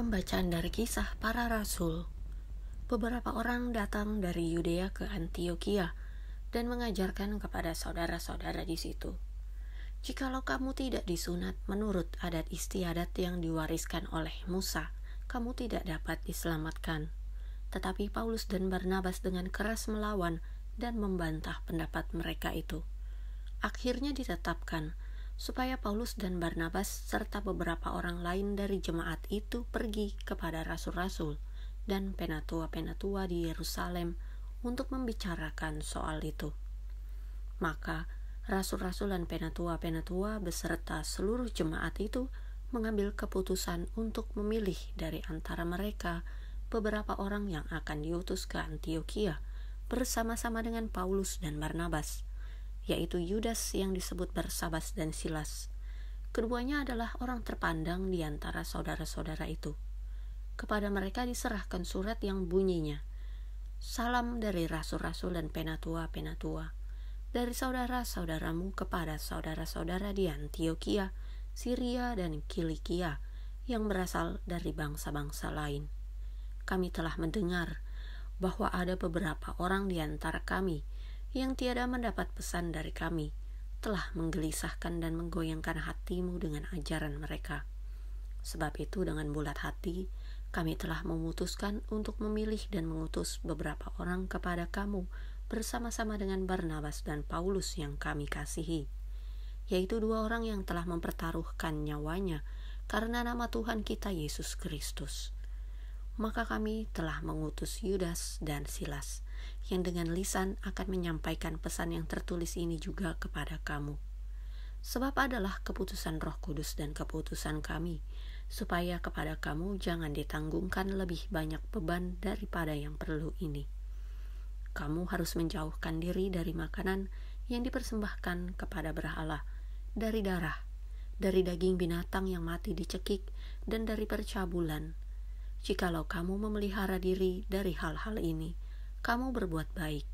Pembacaan dari Kisah Para Rasul. Beberapa orang datang dari Yudea ke Antiokhia dan mengajarkan kepada saudara-saudara di situ, "Jikalau kamu tidak disunat menurut adat istiadat yang diwariskan oleh Musa, kamu tidak dapat diselamatkan." Tetapi Paulus dan Barnabas dengan keras melawan dan membantah pendapat mereka itu. Akhirnya ditetapkan supaya Paulus dan Barnabas serta beberapa orang lain dari jemaat itu pergi kepada rasul-rasul dan penatua-penatua di Yerusalem untuk membicarakan soal itu. Maka rasul-rasul dan penatua-penatua beserta seluruh jemaat itu mengambil keputusan untuk memilih dari antara mereka beberapa orang yang akan diutus ke Antiokhia bersama-sama dengan Paulus dan Barnabas, yaitu Yudas yang disebut Barsabas dan Silas. Keduanya adalah orang terpandang di antara saudara-saudara itu. Kepada mereka diserahkan surat yang bunyinya, "Salam dari rasul-rasul dan penatua-penatua, dari saudara-saudaramu kepada saudara-saudara di Antiokhia, Siria dan Kilikia yang berasal dari bangsa-bangsa lain. Kami telah mendengar bahwa ada beberapa orang di antara kami yang tiada mendapat pesan dari kami, telah menggelisahkan dan menggoyangkan hatimu dengan ajaran mereka. Sebab itu dengan bulat hati, kami telah memutuskan untuk memilih dan mengutus beberapa orang kepada kamu bersama-sama dengan Barnabas dan Paulus yang kami kasihi, yaitu dua orang yang telah mempertaruhkan nyawanya karena nama Tuhan kita Yesus Kristus. Maka kami telah mengutus Yudas dan Silas, yang dengan lisan akan menyampaikan pesan yang tertulis ini juga kepada kamu. Sebab adalah keputusan Roh Kudus dan keputusan kami, supaya kepada kamu jangan ditanggungkan lebih banyak beban daripada yang perlu ini. Kamu harus menjauhkan diri dari makanan yang dipersembahkan kepada berhala, dari darah, dari daging binatang yang mati dicekik, dan dari percabulan. Jikalau kamu memelihara diri dari hal-hal ini, kamu berbuat baik.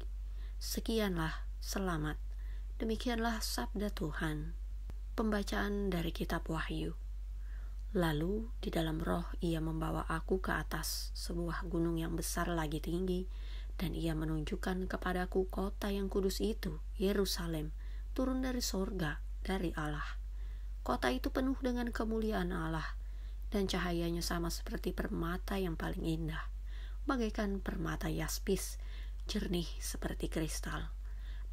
Sekianlah selamat." Demikianlah sabda Tuhan. Pembacaan dari kitab Wahyu. Lalu di dalam roh ia membawa aku ke atas sebuah gunung yang besar lagi tinggi, dan ia menunjukkan kepadaku kota yang kudus itu, Yerusalem, turun dari sorga, dari Allah. Kota itu penuh dengan kemuliaan Allah, dan cahayanya sama seperti permata yang paling indah, bagaikan permata yaspis, jernih seperti kristal.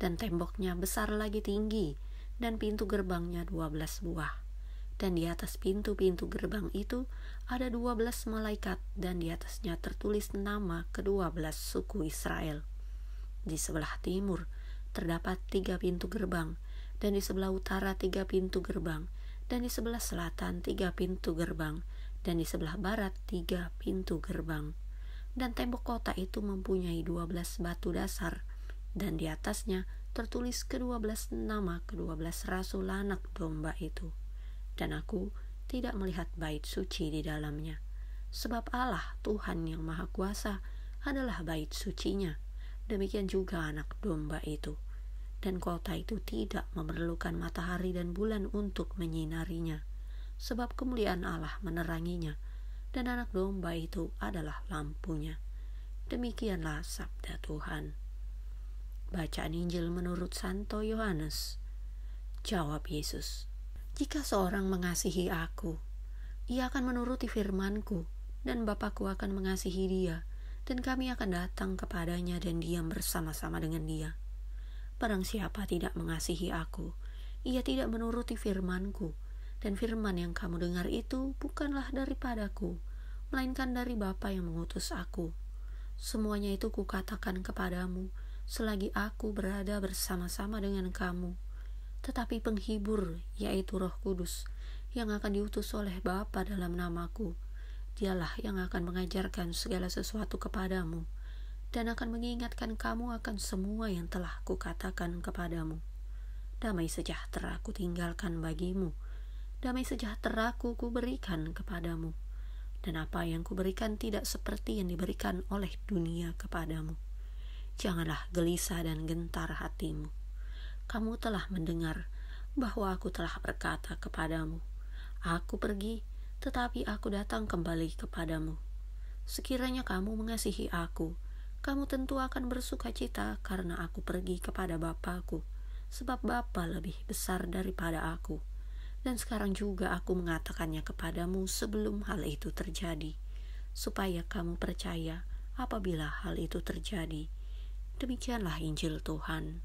Dan temboknya besar lagi tinggi, dan pintu gerbangnya 12 buah. Dan di atas pintu-pintu gerbang itu ada 12 malaikat, dan di atasnya tertulis nama ke-12 suku Israel. Di sebelah timur terdapat 3 pintu gerbang, dan di sebelah utara 3 pintu gerbang, dan di sebelah selatan 3 pintu gerbang, dan di sebelah barat 3 pintu gerbang. Dan tembok kota itu mempunyai 12 batu dasar, dan di atasnya tertulis ke-12 nama ke-12 rasul anak domba itu. Dan aku tidak melihat bait suci di dalamnya, sebab Allah Tuhan yang Maha Kuasa adalah bait sucinya, demikian juga anak domba itu. Dan kota itu tidak memerlukan matahari dan bulan untuk menyinarinya, sebab kemuliaan Allah meneranginya, dan anak domba itu adalah lampunya. Demikianlah sabda Tuhan. Bacaan Injil menurut Santo Yohanes. Jawab Yesus, "Jika seorang mengasihi aku, ia akan menuruti firman-Ku, dan Bapa-Ku akan mengasihi dia, dan kami akan datang kepadanya dan diam bersama-sama dengan dia. Barang siapa tidak mengasihi aku, ia tidak menuruti firman-Ku, dan firman yang kamu dengar itu bukanlah daripadaku, melainkan dari Bapa yang mengutus aku. Semuanya itu kukatakan kepadamu, selagi aku berada bersama-sama dengan kamu. Tetapi penghibur, yaitu Roh Kudus, yang akan diutus oleh Bapa dalam namaku, dialah yang akan mengajarkan segala sesuatu kepadamu, dan akan mengingatkan kamu akan semua yang telah kukatakan kepadamu. Damai sejahtera ku tinggalkan bagimu, damai sejahtera ku berikan kepadamu, dan apa yang kuberikan tidak seperti yang diberikan oleh dunia kepadamu. Janganlah gelisah dan gentar hatimu. Kamu telah mendengar bahwa aku telah berkata kepadamu, aku pergi, tetapi aku datang kembali kepadamu. Sekiranya kamu mengasihi aku, kamu tentu akan bersuka cita karena aku pergi kepada Bapa-Ku, sebab Bapa lebih besar daripada aku. Dan sekarang juga aku mengatakannya kepadamu sebelum hal itu terjadi, supaya kamu percaya apabila hal itu terjadi. Demikianlah Injil Tuhan.